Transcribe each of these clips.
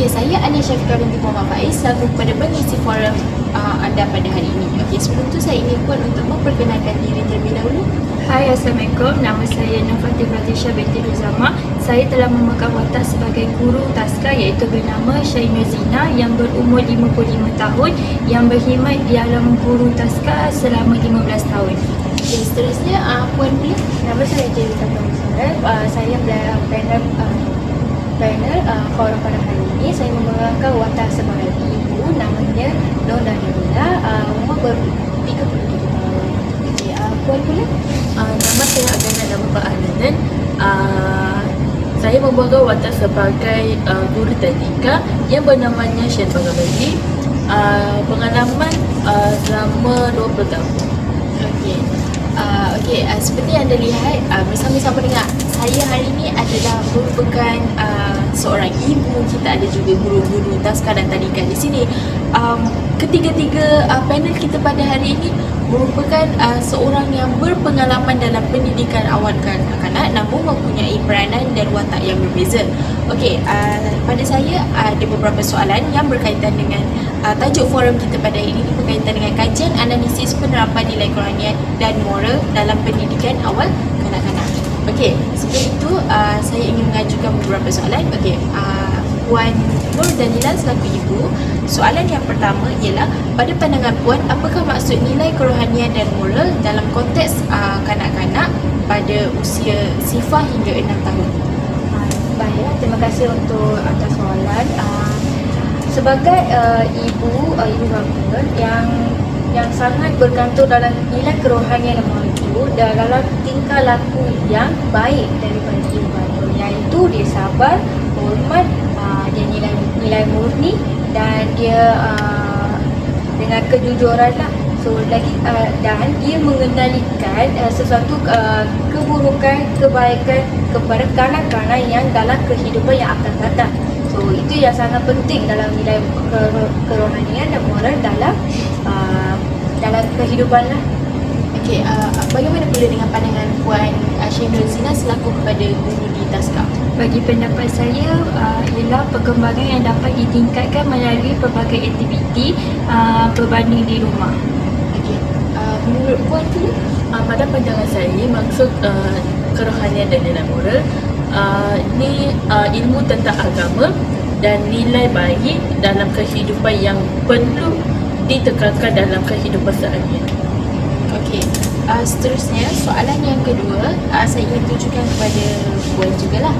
Okey, saya Ania Syafiqah binti Muhammad Faiz selaku kepada pengisi forum anda pada hari ini. Okey, sebelum tu saya ingin puan untuk memperkenalkan diri terlebih dahulu. Hai, Assalamualaikum. Nama saya Nafati Fatisha binti Ruzama. Saya telah memegang watak sebagai guru taska iaitu bernama Syainur Zina yang berumur 55 tahun yang berkhidmat di alam guru taska selama 15 tahun. Okey, seterusnya puan pula. Nama saya Jelita Musaref. Saya dalam panel forum pada hari ini. Saya memegang watak sebagai ibu, namanya Nur Danila, umur 37 tahun. Okey, puan pula. Nama saya Agana nama Pak Ananan. Saya memegang watak sebagai guru tadika yang bernamanya Shen Bagabadi. Pengalaman selama 20 tahun. Okey, seperti yang anda lihat bersama-sama dengan saya hari ini adalah merupakan seorang ibu. Kita ada juga guru-guru taska dan tadika di sini. Ketiga-tiga panel kita pada hari ini merupakan seorang yang berpengalaman dalam pendidikan awal kanak-kanak namun mempunyai peranan dan watak yang berbeza. Okey, pada saya ada beberapa soalan yang berkaitan dengan tajuk forum kita pada hari ini berkaitan dengan kajian analisis penerapan nilai kerohanian dan moral dalam pendidikan awal kanak-kanak. Okey, sebelum itu saya ingin mengajukan beberapa soalan. Okey, Puan Nur Danila selaku ibu, soalan yang pertama ialah pada pandangan Puan, apakah maksud nilai kerohanian dan moral dalam konteks kanak-kanak pada usia sifah hingga 6 tahun? Baik, terima kasih untuk atas soalan. Sebagai ibu bapa yang sangat bergantung dalam nilai kerohanian dan moral itu dalam tingkah laku yang baik daripada ibu bapa, iaitu dia sabar, hormat, dia nilai murni dan dia dengan kejujuran lah. So lagi dan dia mengendalikan sesuatu keburukan, kebaikan kepada kanak-kanak yang dalam kehidupan yang akan datang. So itu yang sangat penting dalam nilai kerohanian dan moral dalam kehidupan lah. Okey, bagaimana pula dengan pandangan Puan Syainur Zina selaku kepada guru di taska? Bagi pendapat saya ialah perkembangan yang dapat ditingkatkan melalui pelbagai aktiviti berbanding di rumah. Okey, menurut Puan tu Pada pandangan saya, maksud kerohanian dan nilai moral ini ilmu tentang agama dan nilai baik dalam kehidupan yang perlu ditekankan dalam kehidupan seharian. okey, seterusnya soalan yang kedua saya ingin tunjukkan kepada Puan jugalah.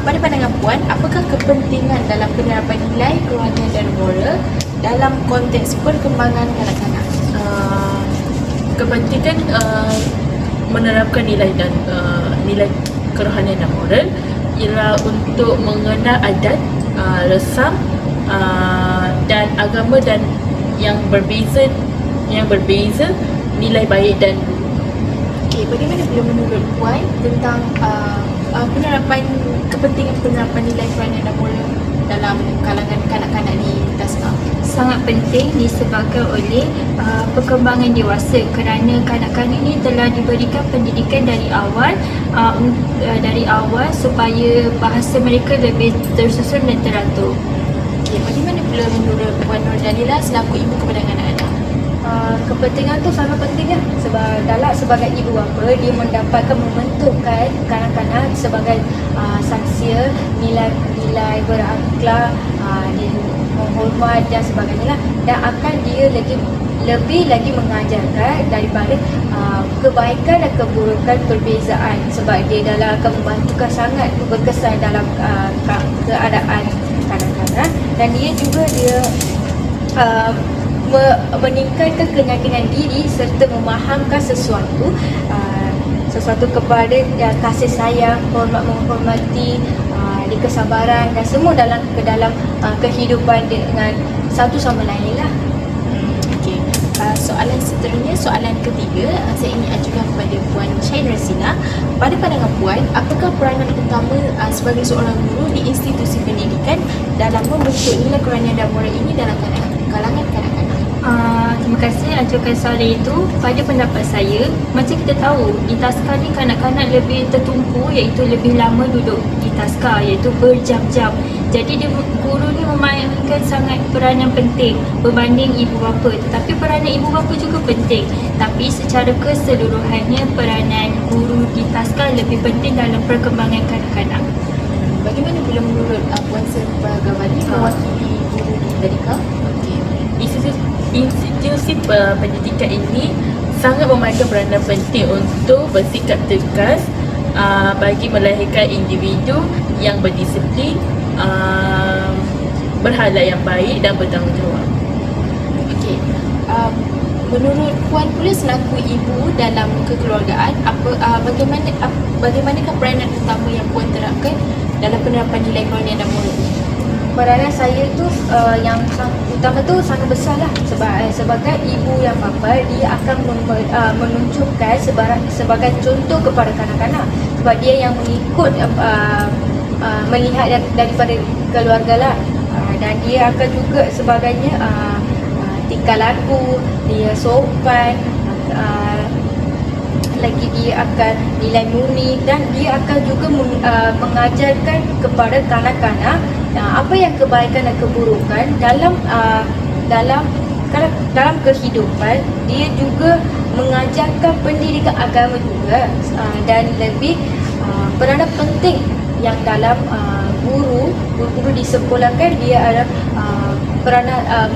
Pada pandangan Puan, apakah kepentingan dalam penerapan nilai kerohanian dan moral dalam konteks perkembangan kanak-kanak? Kepentingan menerapkan nilai dan nilai kerohanian dan moral ialah untuk mengenal adat, resam dan agama dan yang berbeza nilai baik dan Okey, bagaimana pula menurut Puan tentang kepentingan penerapan nilai kerohanian dan moral dalam kalangan kanak-kanak di taska? Sangat penting disebabkan oleh perkembangan dewasa kerana kanak-kanak ini telah diberikan pendidikan dari awal supaya bahasa mereka lebih tersusun dan teratur. Okey, bagaimana pula menurut Puan Nur Danila selaku ibu kepada anak-anak? Kepentingan tu sangat penting lah. Sebagai ibu bapa, dia mendapatkan membentukkan kanak-kanak sebagai saksia, nilai berakhlak, dia menghormat dan sebagainya lah. Dan akan dia lebih lagi mengajarkan daripada kebaikan dan keburukan perbezaan, sebab dia akan membantukan sangat berkesan dalam keadaan kanak-kanak. Dan dia juga meningkatkan keyakinan diri serta memahamkan sesuatu kepada kasih sayang, menghormati, kesabaran dan semua dalam kehidupan dengan satu sama lain lah. Okey, soalan seterusnya, soalan ketiga saya ingin ajukan kepada Puan Syainur Zina. Pada pandangan Puan, apakah peranan utama sebagai seorang guru di institusi pendidikan dalam membentuk nilai kerohanian dan moral ini dalam kalangan kanak-kanak? Terima kasih ajukan soalan itu. Pada pendapat saya, macam kita tahu di taska ni kanak-kanak lebih tertumpu, iaitu lebih lama duduk di taska, iaitu berjam-jam. Jadi guru ni memainkan sangat peranan penting berbanding ibu bapa. Tetapi peranan ibu bapa juga penting. Tapi secara keseluruhannya peranan guru di taska lebih penting dalam perkembangan kanak-kanak. Bagaimana bila menurut Puan Serpa Gawani mewakili guru di tadika? Okey. Institusi pendidikan ini sangat memainkan peranan penting untuk bersikap tegas bagi melahirkan individu yang berdisiplin, berhalal yang baik dan bertanggungjawab. Okey. Menurut Puan pula selaku ibu dalam kekeluargaan, bagaimanakah peranan utama yang Puan terapkan dalam penerapan nilai kerohanian dan moral ini? Peranan saya tu yang utama tu sangat besar lah, sebagai ibu yang bapa, dia akan menunjukkan sebagai contoh kepada kanak-kanak, sebab dia yang mengikut melihat daripada keluarga lah, dan dia akan juga sebagainya tingkah laku, dia sopan, lagi dia akan nilai murni, dan dia akan juga mengajarkan kepada kanak-kanak apa yang kebaikan dan keburukan dalam kehidupan. Dia juga mengajarkan pendidikan agama juga, dan lebih peranan penting yang dalam guru di sekolah kan, dia adalah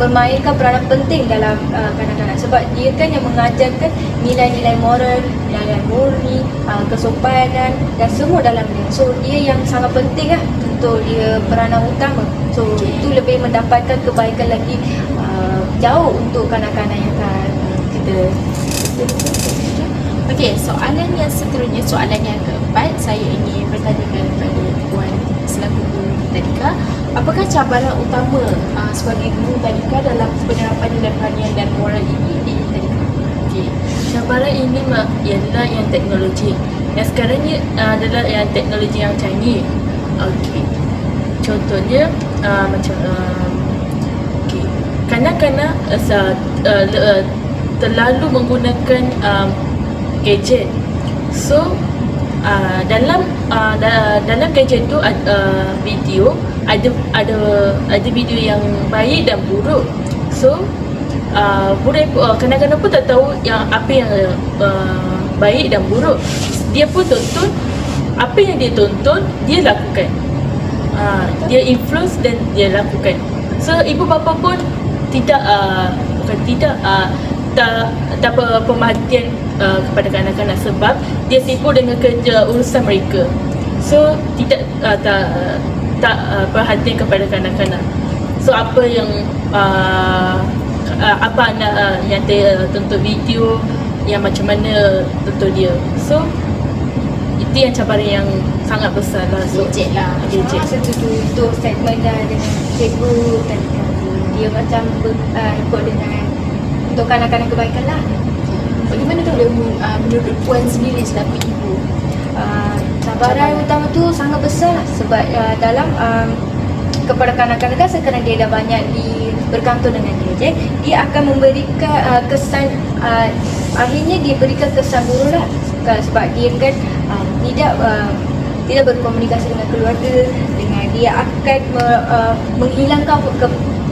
bermainkan peranan penting dalam kanak-kanak, sebab dia kan yang mengajarkan nilai-nilai moral, nilai murni, kesopanan dan semua dalam dia. So dia yang sangat penting lah untuk dia peranan utama. So itu lebih mendapatkan kebaikan lagi jauh untuk kanak-kanak yang akan kita. Okey, soalan yang seterusnya, soalan yang keempat, saya ingin bertanya kepada Puan selaku guru tadika. Apakah cabaran utama sebagai guru tadika dalam penerapan nilai kerohanian dan moral ini di tadika? Okey. Cabaran ini ialah yang teknologi. Yang sekarang ni adalah yang teknologi yang canggih. Okey. Contohnya macam okey. Kanak-kanak terlalu menggunakan gadget. So dalam gadget tu video ada video yang baik dan buruk. So kanak-kanak pun tak tahu yang apa yang baik dan buruk. Dia pun tonton apa yang dia tonton, dia lakukan. Dia influence dan dia lakukan. So ibu bapa pun tak pemerhatian kepada kanak-kanak, sebab dia sibuk dengan kerja urusan mereka. So tak perhatian kepada kanak-kanak. So apa yang apa anak yang dia tonton video yang macam mana tonton dia. So itu yang cabaran yang sangat besar lah. So, Gadget lah. Gadget. Setuju untuk statement dah dengan cikgu tadi. Dia macam ikut dengan untuk kanak-kanak kebaikan lah. Bagaimana kalau menurut Puan sendiri selaku ibu? Cabaran utama tu sangat besar lah, sebab dalam kepada kanak-kanak kan, sekarang dia dah banyak bergantung dengan gadget, dia akan memberikan kesan, akhirnya dia berikan kesan buruk lah, sebab dia kan tidak berkomunikasi dengan keluarga, dengan dia akan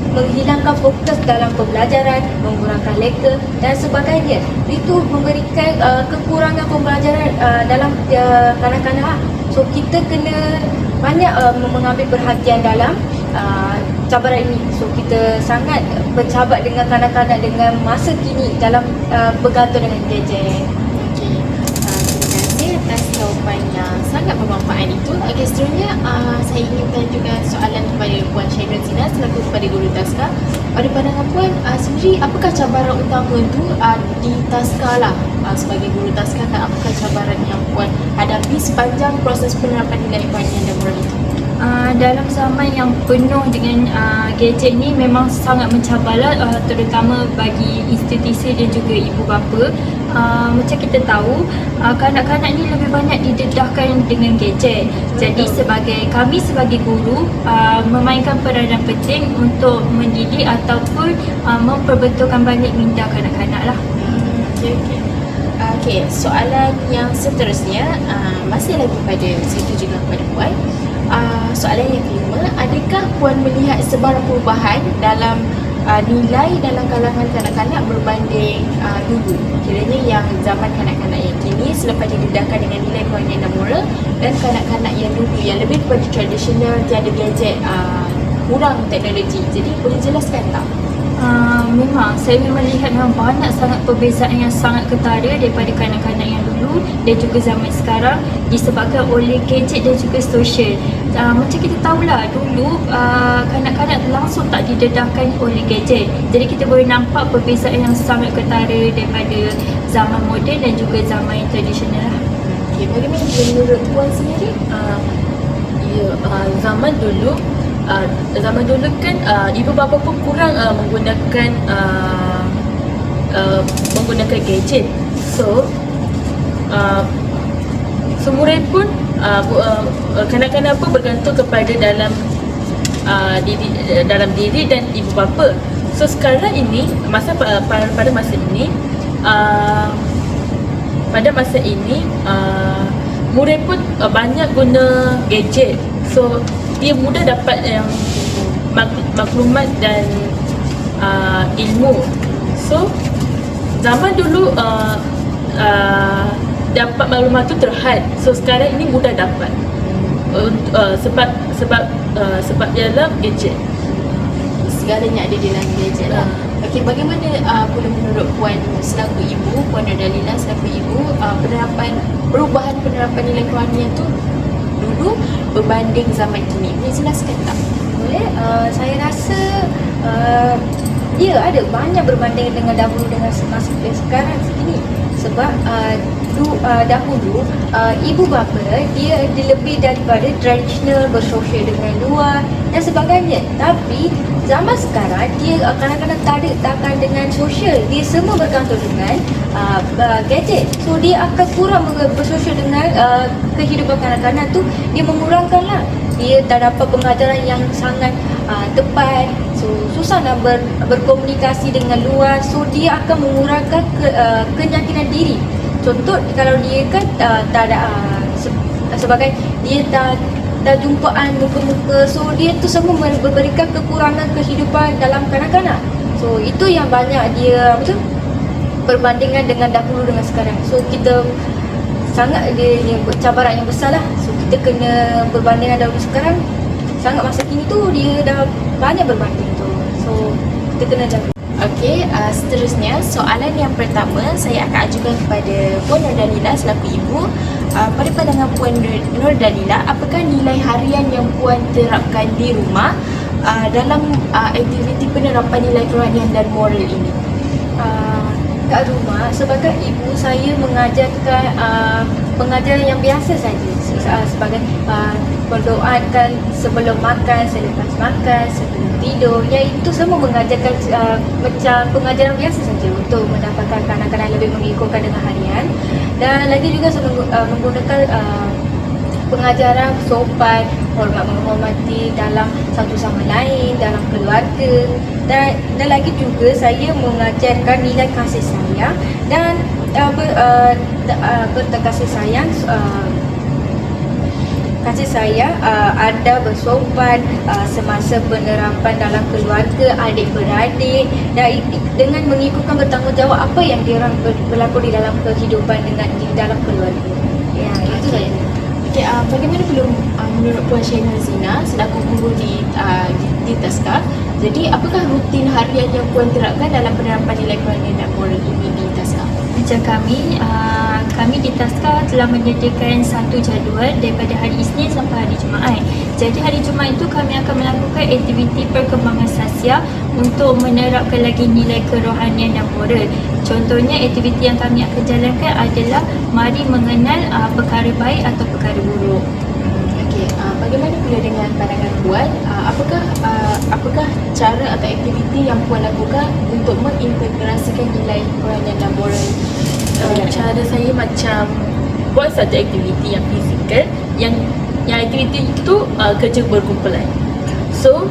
menghilangkan fokus dalam pembelajaran, mengurangkan leka dan sebagainya. Itu memberikan kekurangan pembelajaran dalam kanak-kanak. So kita kena banyak mengambil perhatian dalam cabaran ini. So kita sangat bercabar dengan kanak-kanak dengan masa kini dalam bergantung dengan gadget. Okey. Terima kasih atas jawapan yang sangat bermanfaat itu. Okey, seterusnya saya ingin bertanya soalan kepada Puan Syairul Zina selaku kepada guru taska. Pada pandangan Puan sendiri, apakah cabaran utama itu di taska lah, sebagai guru taska, dan apakah cabaran yang Puan hadapi sepanjang proses penerapan nilai kerohanian dan moral itu? Dalam zaman yang penuh dengan gadget ni memang sangat mencabarlah, terutama bagi institusi dan juga ibu bapa. Macam kita tahu, kanak-kanak ni lebih banyak didedahkan dengan gadget. Jadi kami sebagai guru memainkan peranan penting untuk mendidik ataupun memperbetulkan balik minda kanak-kanak lah. Okey, soalan yang seterusnya masih lagi pada situ juga kepada Puan. soalan yang kelima, adakah Puan melihat sebarang perubahan dalam nilai dalam kalangan kanak-kanak berbanding dulu? Kiranya yang zaman kanak-kanak yang kini selepas didedahkan dengan nilai kerohanian dan moral, dan kanak-kanak yang dulu yang lebih kepada tradisional, tiada gadget, kurang teknologi. Jadi boleh jelaskan tak? Memang saya memang lihat memang banyak sangat perbezaan yang sangat ketara daripada kanak-kanak yang dulu dan juga zaman sekarang, disebabkan oleh gadget dan juga sosial. Macam kita tahulah dulu kanak-kanak langsung tak didedahkan oleh gadget, jadi kita boleh nampak perbezaan yang sangat ketara daripada zaman moden dan juga zaman yang tradisional lah. Okay, bagaimana menurut Puan sendiri? Zaman dulu kan ibu bapa pun kurang menggunakan gadget. So semua pun kanak-kanak pun bergantung kepada dalam diri dan ibu bapa. So sekarang ini pada masa ini murid pun banyak guna gadget. So dia mudah dapat yang maklumat dan ilmu. So zaman dulu dapat maklumat tu terhad. So sekarang ini mudah dapat sebab dalam gadget. Segalanya ada dalam gadget lah. Okey, bagaimana pula menurut Puan selaku ibu, Puan Nordalina selaku ibu, perubahan penerapan nilai kerohanian tu dulu berbanding zaman kini? Boleh jelaskan tak? Boleh. Saya rasa dia ada banyak berbanding dengan dahulu dengan masa sekarang segini. Sebab dahulu ibu bapa dia lebih daripada tradisional, bersosial dengan luar dan sebagainya. Tapi zaman sekarang dia kadang-kadang tak ada takkan dengan sosial. Dia semua bergantung dengan gadget. So dia akan kurang bersosial dengan kehidupan kanak-kanak tu. Dia mengurangkanlah. Dia tak dapat pengajaran yang sangat tepat. So susah nak berkomunikasi dengan luar. So dia akan mengurangkan keyakinan diri. Contoh kalau dia kan tak ada sebagai dia tak jumpaan muka-muka, so dia tu semua memberikan kekurangan kehidupan dalam kanak-kanak. So itu yang banyak dia perbandingan dengan dahulu dengan sekarang. So kita sangat dia cabaran yang besar lah. So kita kena berbandingan dahulu sekarang. Sangat masa kini tu dia dah banyak berbanding tu. So kita kena jaga. Okey, seterusnya soalan yang pertama saya akan ajukan kepada Puan Nordalina selaku ibu. Pada pandangan Puan Nordalina, apakah nilai harian yang Puan terapkan di rumah dalam aktiviti penerapan nilai kerohanian dan moral ini? Kat rumah sebagai ibu saya mengajarkan pengajaran yang biasa saja, sebagai berdoakan sebelum makan, selepas makan, sebelum tidur. Iaitu semua mengajarkan macam pengajaran biasa saja untuk mendapatkan kanak-kanak lebih mengikutkan dengan harian. Dan lagi juga saya menggunakan pengajaran sopan, hormat menghormati dalam satu sama lain, dalam keluarga, dan lagi juga saya mengajarkan nilai kasih sayang dan berkasih sayang. Kasih sayang anda bersopan semasa penerapan dalam keluarga, adik-beradik, dan dengan mengikutkan bertanggungjawab apa yang diorang berlaku di dalam kehidupan di dalam keluarga. Ya, itu saja. Okey, bagaimana menurut Puan Shainal Zina selaku guru di Taska? Jadi apakah rutin harian yang Puan terapkan dalam penerapan nilai kerohanian dan moral ini di Taska? Macam kami di Taska telah menyediakan satu jadual daripada hari Isnin sampai hari Jumaat. Jadi hari Jumaat itu kami akan melakukan aktiviti perkembangan sasiah untuk menerapkan lagi nilai kerohanian dan moral. Contohnya aktiviti yang kami akan jalankan adalah mari mengenal perkara baik atau perkara buruk. Okey, bagaimana pula dengan pandangan Puan? Apakah cara atau aktiviti yang Puan lakukan untuk mengintegrasikan nilai kerohanian dan moral? Cara saya macam buat satu aktiviti yang fizikal, yang aktiviti itu kerja berkumpulan. So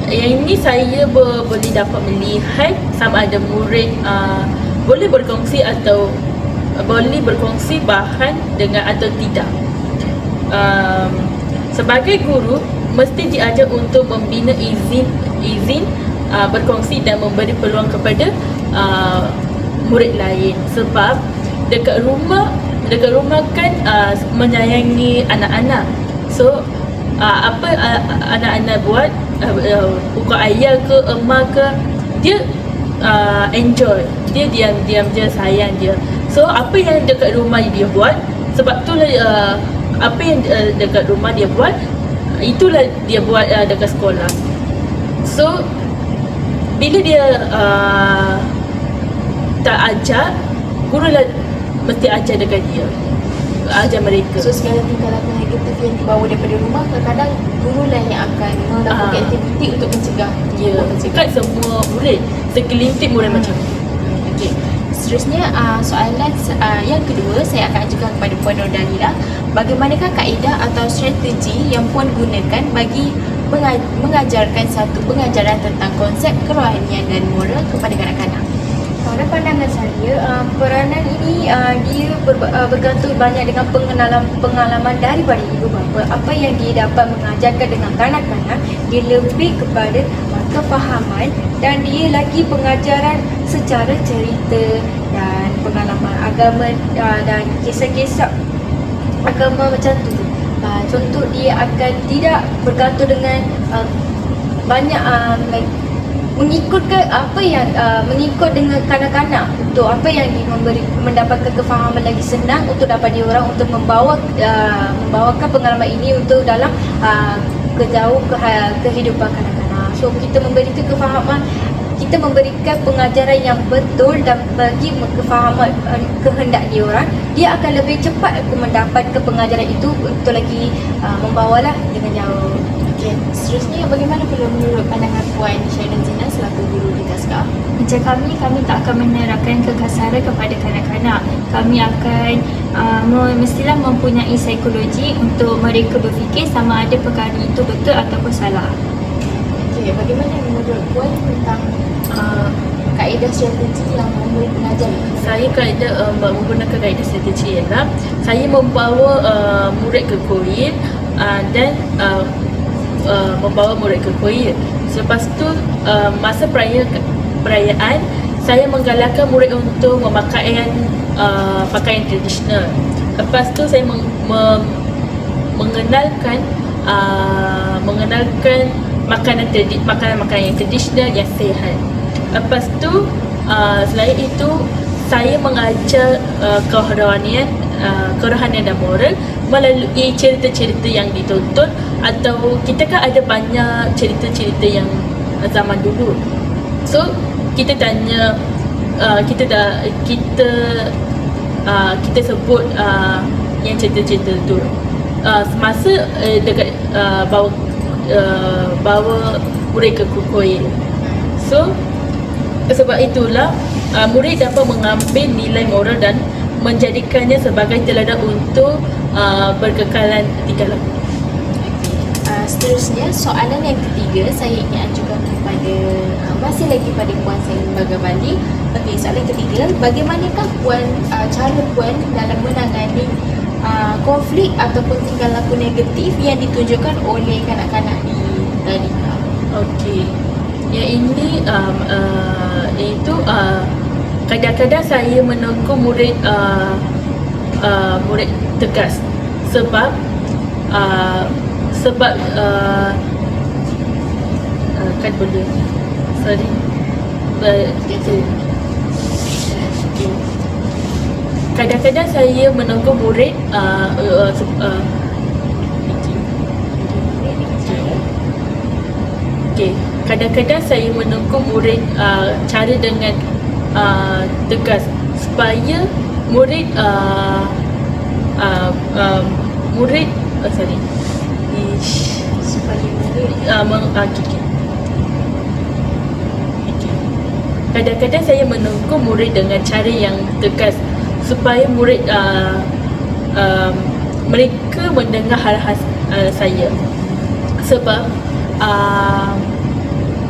yang ini saya boleh dapat melihat sama ada murid boleh berkongsi bahan dengan atau tidak. sebagai guru mesti diajar untuk membina izin berkongsi dan memberi peluang kepada murid lain. Sebab dekat rumah kan menyayangi anak-anak. So apa anak-anak buat, bukan ayah ke emak ke, dia enjoy, dia diam-diam je, sayang dia. So apa yang dekat rumah dia buat, sebab tu apa yang dekat rumah dia buat, itulah dia buat dekat sekolah. So bila dia tak ajar, guru lah mesti ajar dekat dia, ajar mereka. So segala tingkah laku negatif yang dibawa daripada rumah, kadang-kadang guru lah yang akan melakukan aktiviti untuk mencegah. Ya, kan semua murid, segelintir murid macam tu. Okey. Seterusnya soalan yang kedua saya akan ajukan kepada Puan Nordalila. Bagaimanakah kaedah atau strategi yang Puan gunakan bagi mengajarkan satu pengajaran tentang konsep kerohanian dan moral kepada kanak-kanak? Pada pandangan saya, peranan ini dia bergantung banyak dengan pengalaman daripada ibu bapa. Apa yang dia dapat mengajarkan dengan kanak-kanak, dia lebih kepada kefahaman, dan dia lagi pengajaran secara cerita dan pengalaman agama dan kisah-kisah agama macam tu. Contoh, dia akan tidak bergantung dengan banyak mengikutkan apa yang mengikut dengan kanak-kanak untuk apa yang mendapatkan kefahaman lagi senang untuk dapat diorang untuk membawakan pengalaman ini untuk dalam kehidupan kanak-kanak. So kita memberikan kefahaman, kita memberikan pengajaran yang betul dan bagi kefahaman kehendak diorang, dia akan lebih cepat mendapatkan pengajaran itu untuk lagi membawalah dengan jauh. Okay. Seterusnya, bagaimana perlu menurut pandangan Puan Syaidan Zina selaku guru di TASKA? Macam kami tak akan menerapkan kekasaran kepada kanak-kanak. Kami akan mestilah mempunyai psikologi untuk mereka berfikir sama ada perkara itu betul ataupun salah. Okay. Bagaimana menurut Puan tentang kaedah strategi yang murid mengajar? Saya menggunakan kaedah strategi ialah saya membawa murid ke koin dan membawa murid ke koin. Selepas tu masa perayaan saya menggalakkan murid untuk memakai pakaian tradisional. Lepas tu saya mengenalkan makanan yang tradisional yang sihat. Lepas tu selain itu saya mengajar kerohanian dan moral melalui cerita-cerita yang ditonton, atau kita kan ada banyak cerita-cerita yang zaman dulu. So kita tanya, kita sebut yang cerita-cerita tu semasa dekat bawa murid ke koin. So sebab itulah murid dapat mengambil nilai moral dan menjadikannya sebagai teladan untuk berkekalan tingkah laku. Seterusnya, soalan yang ketiga saya ingin ajukan kepada masih lagi pada Puan Saini Bagabandi. Okey, soalan ketiga, bagaimanakah cara Puan dalam menangani konflik ataupun tingkah laku negatif yang ditunjukkan oleh kanak-kanak di tadika? Okey. Yang ini itu kadang-kadang saya menegur murid tegas sebab kan boleh kadang-kadang saya menegur murid kadang-kadang saya menegur murid cara dengan tegas supaya murid kadang-kadang saya menegur murid dengan cara yang tegas supaya murid mereka mendengar hal-hal saya. Sebab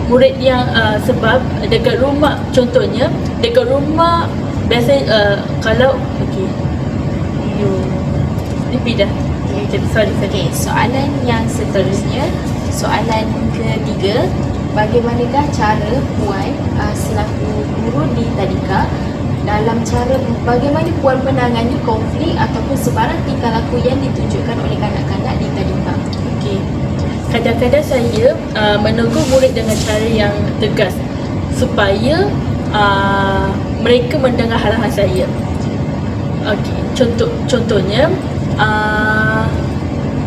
murid yang sebab dekat rumah, contohnya dekat rumah biasa kalau okey ni dah sorry. Okey, soalan yang seterusnya, soalan ketiga, bagaimanakah cara Puan selaku guru di tadika dalam cara bagaimana Puan menangani konflik ataupun sebarang tingkah laku yang ditunjukkan oleh kanak-kanak di tadika? Okey. Kadang-kadang saya menegur murid dengan cara yang tegas supaya mereka mendengar arahan saya. Okey,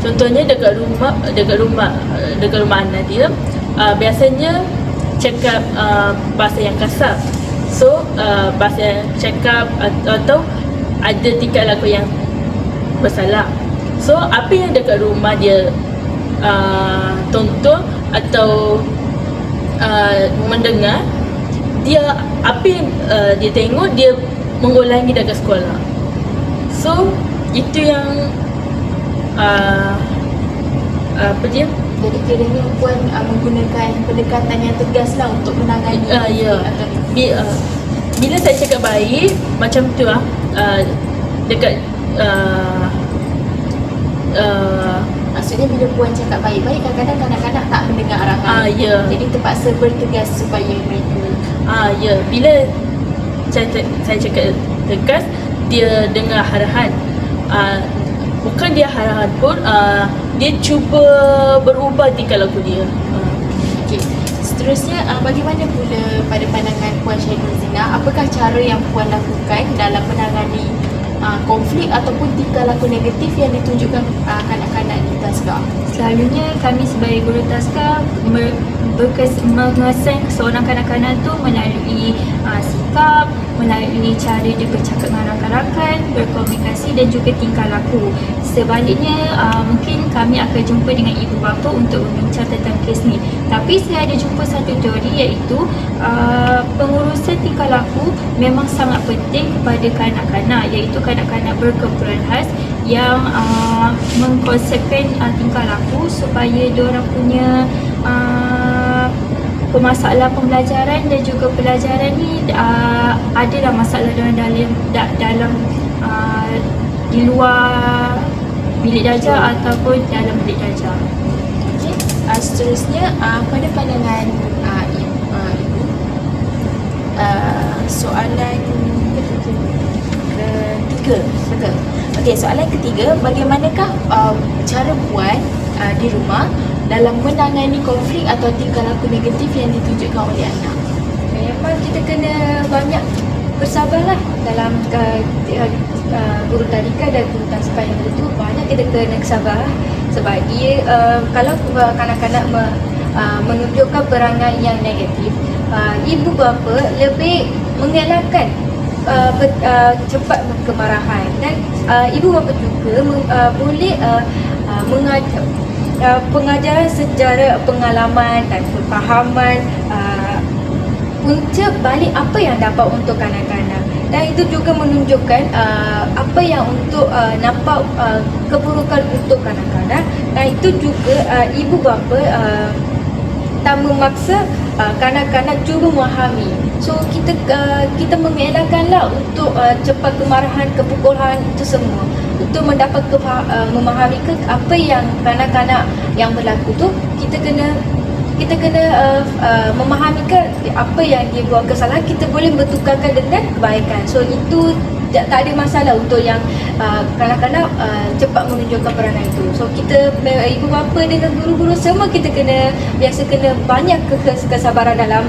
contohnya dekat rumah anak dia biasanya cakap bahasa yang kasar. So bahasa yang cakap atau ada tingkah laku yang bersalah. So apa yang dekat rumah dia tonton atau mendengar, dia apa yang dia tengok, dia mengulangi dekat sekolah. So itu yang apa dia? Jadi kiranya Puan menggunakan pendekatan yang tegas lah untuk menangani Ya. Bila saya cakap baik macam tu dekat maksudnya bila Puan cakap baik-baik, kadang-kadang kanak-kanak tak mendengar arahan. ya. Jadi terpaksa bertegas supaya mereka Ya, bila saya cakap tegas, dia dengar arahan. Bukan dia arahan pun, dia cuba berubah tingkah laku dia. Okey. Seterusnya, bagaimana pula pada pandangan Puan Syainuzina, apakah cara yang Puan lakukan dalam menangani konflik ataupun tingkah laku negatif yang ditunjukkan kanak-kanak di taska? Selalunya kami sebagai guru taska mengesan seorang kanak-kanak tu melalui sikap, melalui cara dia bercakap dengan rakan-rakan, berkomunikasi dan juga tingkah laku. Sebaliknya mungkin kami akan jumpa dengan ibu bapa untuk membincang tentang kes ni. Tapi saya ada jumpa satu teori, iaitu pengurusan tingkah laku memang sangat penting kepada kanak-kanak, iaitu kanak-kanak berkebutuhan khas yang mengkonsepkan tingkah laku supaya diorang punya masalah pembelajaran dan juga pelajaran ni adalah masalah dalam di luar bilik darjah ataupun dalam bilik darjah. Okey. Seterusnya, pada pandangan ibu, soalan ketiga, betul. Okey, soalan ketiga, bagaimanakah cara Puan di rumah dalam menangani konflik atau tingkah laku negatif yang ditunjukkan oleh anak? Memang kita kena banyak bersabarlah dalam guru tadika dan guru taska yang itu. Banyak kita kena sabar sebab dia kalau kanak-kanak menunjukkan perangai yang negatif, ibu bapa lebih mengelakkan cepat kemarahan, dan ibu bapa juga boleh mengajar pengajaran secara pengalaman dan kefahaman punca balik apa yang dapat untuk kanak-kanak, dan itu juga menunjukkan apa yang untuk nampak keburukan untuk kanak-kanak, dan itu juga ibu bapa tak memaksa kanak-kanak cuba memahami. So kita mengelakkanlah untuk cepat kemarahan, kepukulan itu semua, untuk mendapat memahami apa yang kanak-kanak yang berlaku tu, kita kena memahami apa yang dia buat kesalahan, kita boleh bertukarkan dengan kebaikan. So itu tak ada masalah untuk yang kanak-kanak cepat menunjukkan peranan itu. So kita ibu bapa dengan guru-guru semua kita kena banyak kesabaran dalam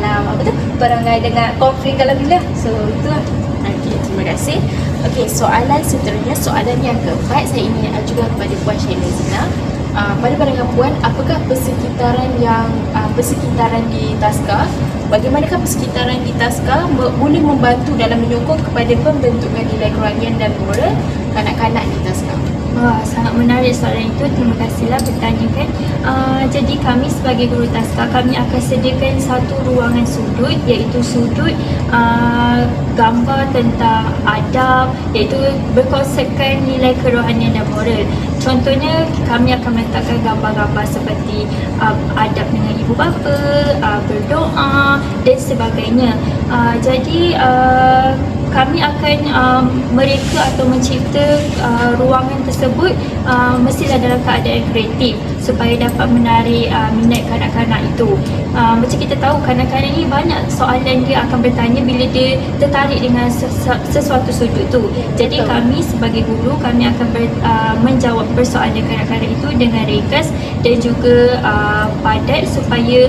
apa tu, perangai dengan konflik dalam bilik. So itulah. Okey, terima kasih. Okey, soalan seterusnya, soalan yang keempat, saya ingin ajukan kepada Puan Syainuzina. Pada pandangan Puan, apakah persekitaran di taska, bagaimanakah persekitaran di taska boleh membantu dalam menyokong kepada pembentukan nilai kerohanian dan moral kanak-kanak di taska? Wah, sangat menarik soalan itu. Terima kasihlah bertanyakan. Jadi kami sebagai guru taska, kami akan sediakan satu ruangan sudut, iaitu sudut gambar tentang adab, iaitu berkonsepkan nilai kerohanian dan moral. Contohnya, kami akan meletakkan gambar-gambar seperti adab dengan ibu bapa, berdoa dan sebagainya. Jadi kami akan mereka atau mencipta ruangan tersebut mestilah dalam keadaan kreatif supaya dapat menarik minat kanak-kanak itu. Macam kita tahu kanak-kanak ni banyak soalan dia akan bertanya bila dia tertarik dengan sesuatu sudut tu. Jadi kami sebagai guru kami akan menjawab persoalan kanak-kanak itu dengan ringkas dan juga padat supaya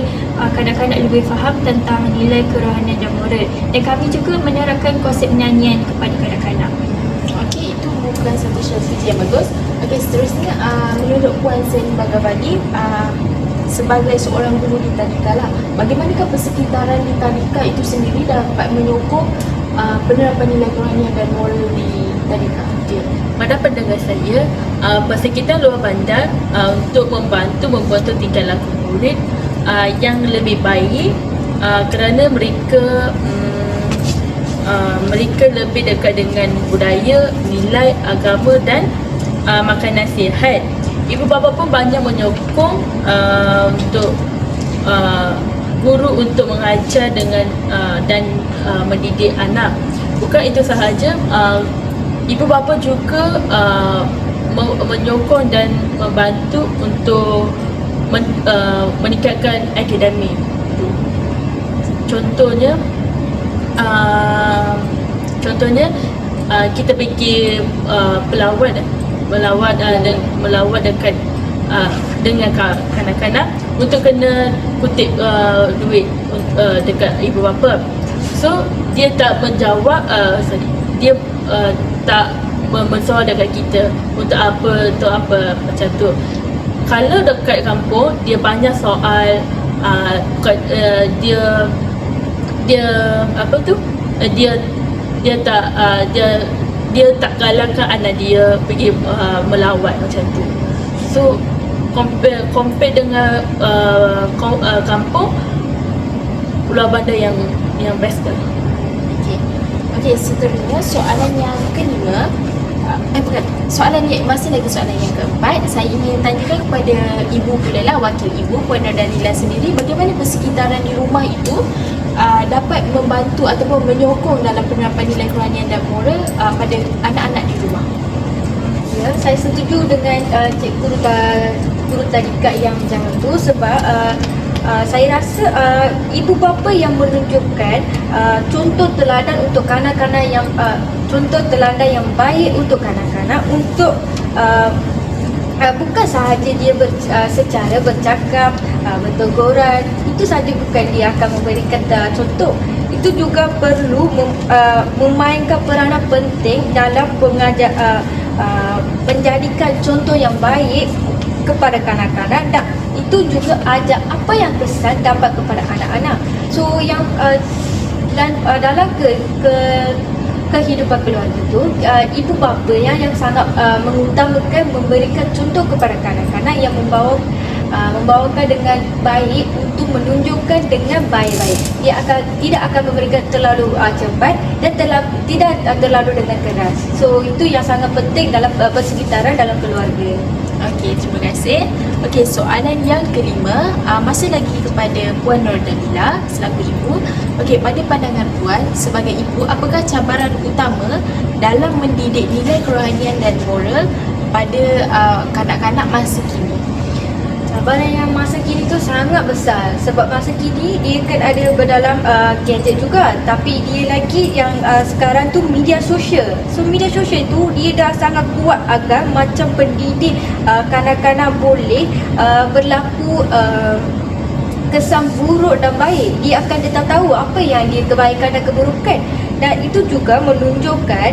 kanak-kanak lebih faham tentang nilai kerohanian dan moral. Dan kami juga menerapkan konsep nyanyian kepada kanak-kanak. Okey, itu bukan satu strategi yang bagus. Okey, seterusnya menurut Puan Zaini Bagabadi, sebagai seorang guru di tadika lah, bagaimanakah persekitaran di tadika itu sendiri dapat menyokong penerapan nilai kerohanian dan moral di tadika? Okay. Pada pandangan saya, persekitaran luar bandar untuk membantu tingkah laku murid yang lebih baik kerana mereka lebih dekat dengan budaya, nilai, agama dan makanan sihat. Ibu bapa pun banyak menyokong untuk guru untuk mengajar dengan dan mendidik anak. Bukan itu sahaja, ibu bapa juga menyokong dan membantu untuk meningkatkan akademik. Contohnya kita pergi melawat dekat dengan kanak-kanak untuk kena kutip duit dekat ibu bapa. So dia tak menjawab, dia tak mensoal dekat kita untuk apa macam tu. Kalau dekat kampung dia banyak soal, dia tak galakkan anak dia pergi melawat macam tu. So compare dengan kampung, luar bandar yang best lah. Okey, seterusnya soalan yang kelima. Soalan yang keempat, saya ingin tanyakan kepada ibu pula lah, wakil ibu Puan Nordalila sendiri, bagaimana persekitaran di rumah itu dapat membantu ataupun menyokong dalam penerapan nilai kerohanian dan moral pada anak-anak di rumah? Ya, saya setuju dengan guru tadika yang macam tu sebab saya rasa ibu bapa yang menunjukkan contoh teladan untuk kanak-kanak yang contoh teladan yang baik untuk kanak-kanak untuk bukan sahaja dia secara bercakap, berteguran, itu saja bukan dia akan memberikan contoh. Itu juga perlu memainkan peranan penting dalam menjadikan contoh yang baik kepada kanak-kanak dan itu juga ajar apa yang pesan dapat kepada anak-anak. So yang dalam kehidupan keluarga tu, ibu bapa yang sangat mengutamakan memberikan contoh kepada kanak-kanak yang membawakan dengan baik untuk menunjukkan dengan baik-baik. Dia tidak akan memberikan terlalu cepat dan tidak terlalu dengan keras. So itu yang sangat penting dalam persekitaran dalam keluarga. Okey, terima kasih. Okey, soalan yang kelima, masih lagi kepada Puan Nordalila selaku ibu. Okey, pada pandangan Puan sebagai ibu, apakah cabaran utama dalam mendidik nilai kerohanian dan moral pada kanak-kanak masa kini? Cabaran yang masa kini tu sangat besar sebab masa kini dia kan ada berdalam gadget juga, tapi dia lagi yang sekarang tu media sosial. So media sosial tu dia dah sangat kuat agar macam pendidik kanak-kanak boleh berlaku kesan buruk dan baik. Dia akan tahu apa yang dia kebaikan dan keburukan, dan itu juga menunjukkan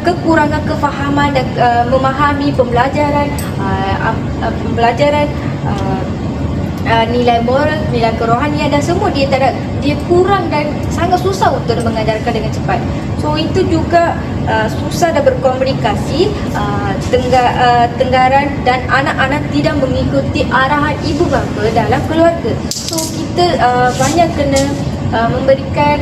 kekurangan kefahaman dan memahami pembelajaran nilai moral, nilai kerohanian dan semua dia kurang dan sangat susah untuk mengajarkan dengan cepat. So itu juga susah dan berkomunikasi, tenggaran dan anak-anak tidak mengikuti arahan ibu bapa dalam keluarga. So kita banyak kena memberikan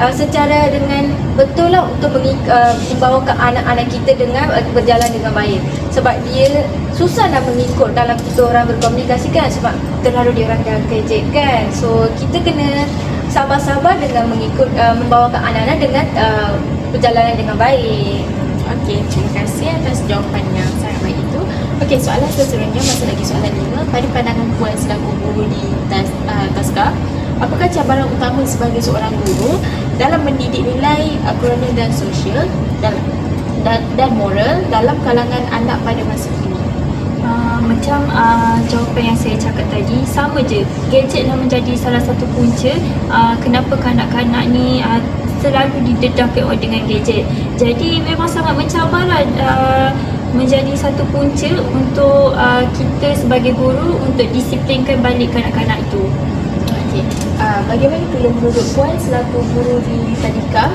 secara dengan betul lah untuk membawakan anak-anak kita dengan berjalan dengan baik, sebab dia susah nak mengikut dalam kita orang berkomunikasi kan, sebab terlalu dia orang dah gadget kan. So kita kena sabar-sabar dengan mengikut membawakan anak-anak dengan perjalanan dengan baik. Okey, terima kasih atas jawapan yang sangat baik itu. Okey, soalan seterusnya masih lagi soalan 5. Pada pandangan Puan selaku guru di Taska, apakah cabaran utama sebagai seorang guru dalam mendidik nilai Qurani dan sosial dan moral dalam kalangan anak pada masa kini? Macam jawapan yang saya cakap tadi, sama je. Gadget dah menjadi salah satu punca kenapa kanak-kanak ni selalu didedahkan dengan gadget. Jadi memang sangat mencabarlah, menjadi satu punca untuk kita sebagai guru untuk disiplinkan balik kanak-kanak itu. Okey, bagaimana pula menurut Puan selaku guru di Tadika?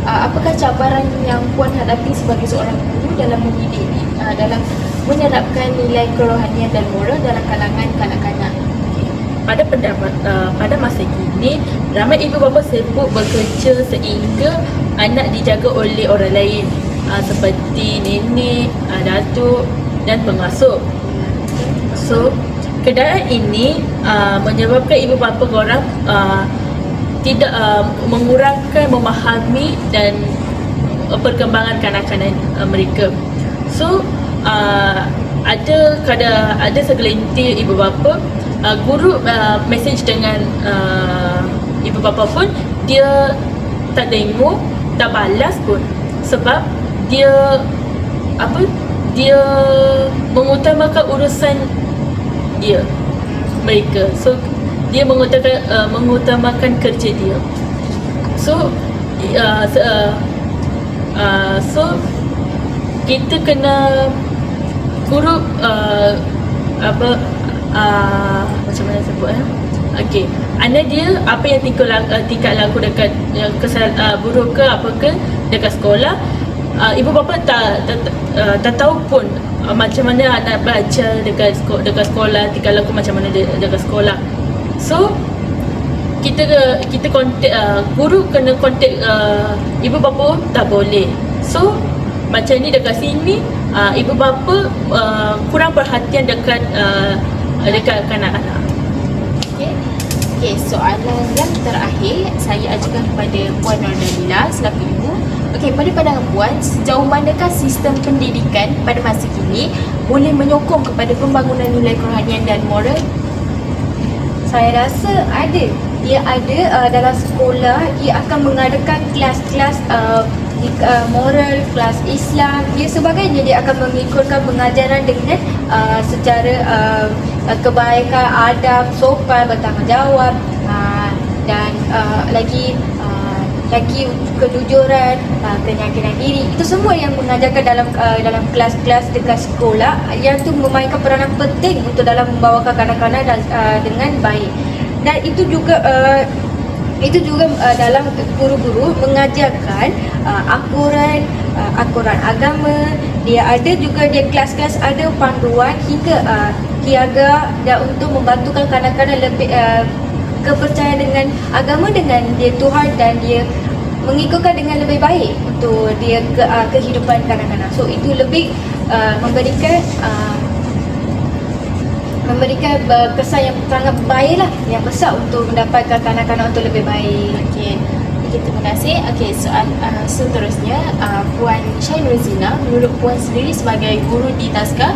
Apakah cabaran yang Puan hadapi sebagai seorang guru dalam mendidik dalam menerapkan nilai kerohanian dan moral dalam kalangan kanak-kanak? Pada masa kini, ramai ibu bapa sibuk bekerja sehingga anak dijaga oleh orang lain seperti nenek, datuk dan pengasuh. So, keadaan ini menyebabkan ibu bapa korang tidak mengurangkan memahami dan perkembangan kanak-kanak mereka. So, ada segelintir ibu bapa guru message dengan ibu bapa pun dia tak tengok, tak balas pun, sebab dia mengutamakan urusan mereka. So dia mengutamakan kerja dia. So kita kena guru macam mana sebut okey, anak dia apa yang tingkah laku dekat buruk ke apa ke dekat sekolah, ibu bapa tak tahu pun macam mana anak belajar dekat sekolah, tingkah laku macam mana dekat sekolah. So kita kontak guru kena kontak ibu bapa tak boleh. So macam ni dekat sini ibu bapa kurang perhatian dekat kanak-kanak. Okey, soalan yang terakhir saya ajukan kepada Puan Nordalila selaku ibu. Okey, pada pandangan Puan, sejauh manakah sistem pendidikan pada masa kini boleh menyokong kepada pembangunan nilai kerohanian dan moral? Saya rasa ada. Dia ada dalam sekolah, dia akan mengadakan kelas-kelas moral, kelas Islam, dia sebagainya. Dia akan mengikutkan pengajaran dengan secara kebaikan, adab, sopan, bertanggungjawab dan lagi kejujuran, keyakinan diri. Itu semua yang mengajarkan dalam kelas-kelas dekat sekolah, yang tu memainkan peranan penting untuk dalam membawakan kanak-kanak dengan baik. Dan itu juga dalam guru-guru mengajarkan Al-Quran agama. Dia ada juga kelas-kelas ada panduan hingga kiaga dan untuk membantukan kanak-kanak lebih kepercayaan dengan agama, dengan dia Tuhan, dan dia mengikutkan dengan lebih baik untuk dia kehidupan kanak-kanak. So itu lebih memberikan kesan yang sangat baik lah, yang besar untuk mendapatkan kanak-kanak untuk lebih baik. Okey, terima kasih. Okey, soal seterusnya Puan Syainuzina, menurut Puan sendiri sebagai guru di Taska,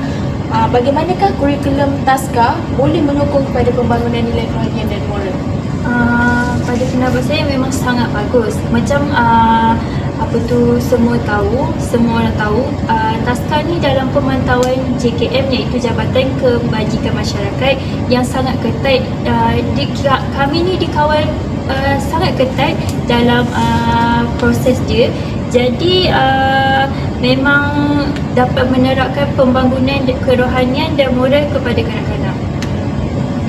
bagaimanakah kurikulum Taska boleh menyokong kepada pembangunan nilai kerohanian dan moral? Pada pendapat saya memang sangat bagus. Macam semua orang tahu Taska ni dalam pemantauan JKM, iaitu Jabatan Kebajikan Masyarakat, yang sangat ketat. Kami ni dikawal sangat ketat dalam proses dia. Jadi memang dapat menerapkan pembangunan kerohanian dan moral kepada kanak-kanak.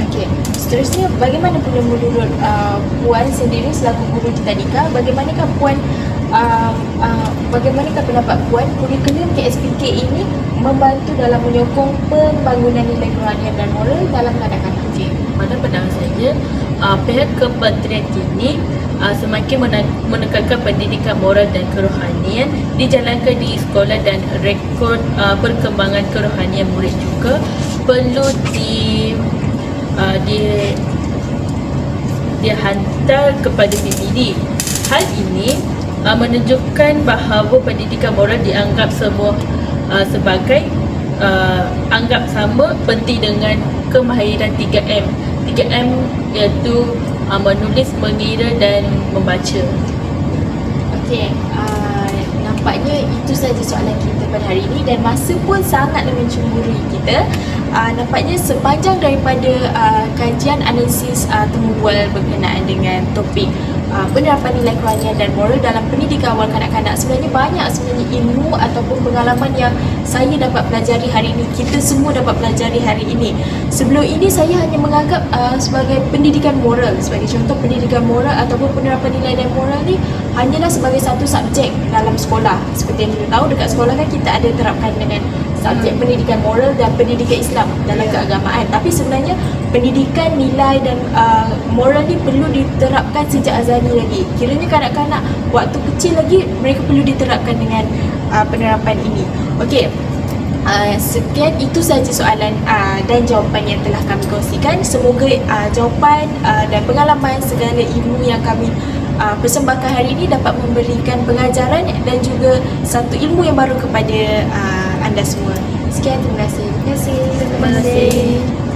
Okey, seterusnya bagaimana pula menurut Puan sendiri selaku guru di Tadika, bagaimanakah pendapat Puan kurikulum KSPK ini membantu dalam menyokong pembangunan nilai kerohanian dan moral dalam kanak-kanak? Okey, pada pandangan saya, pihak kementerian kini semakin menekankan pendidikan moral dan kerohanian dijalankan di sekolah, dan rekod perkembangan kerohanian murid juga perlu dia hantar kepada PBD. Hal ini menunjukkan bahawa pendidikan moral dianggap semua sebagai anggap sama penting dengan kemahiran 3M. 3M iaitu menulis, mengira dan membaca. Okey, nampaknya itu saja soalan kita pada hari ini dan masa pun sangatlah mencemburui kita. Nampaknya sepanjang daripada kajian analisis temu bual berkenaan dengan topik penerapan nilai kerohanian dan moral dalam pendidikan awal kanak-kanak, sebenarnya banyak ilmu ataupun pengalaman yang saya dapat pelajari hari ini, kita semua dapat pelajari hari ini. Sebelum ini saya hanya menganggap sebagai pendidikan moral, sebagai contoh pendidikan moral ataupun penerapan nilai dan moral ni hanyalah sebagai satu subjek dalam sekolah. Seperti yang kita tahu, dekat sekolah kan kita ada terapkan dengan subjek pendidikan moral dan pendidikan Islam dalam keagamaan. Tapi sebenarnya pendidikan nilai dan moral ni perlu diterapkan sejak azali lagi. Kiranya kanak-kanak waktu kecil lagi mereka perlu diterapkan dengan penerapan ini. Okey. Sekian itu saja soalan dan jawapan yang telah kami kongsikan. Semoga jawapan dan pengalaman segala ilmu yang kami persembahkan hari ini dapat memberikan pengajaran dan juga satu ilmu yang baru kepada anda semua. Sekian, terima kasih. Terima kasih.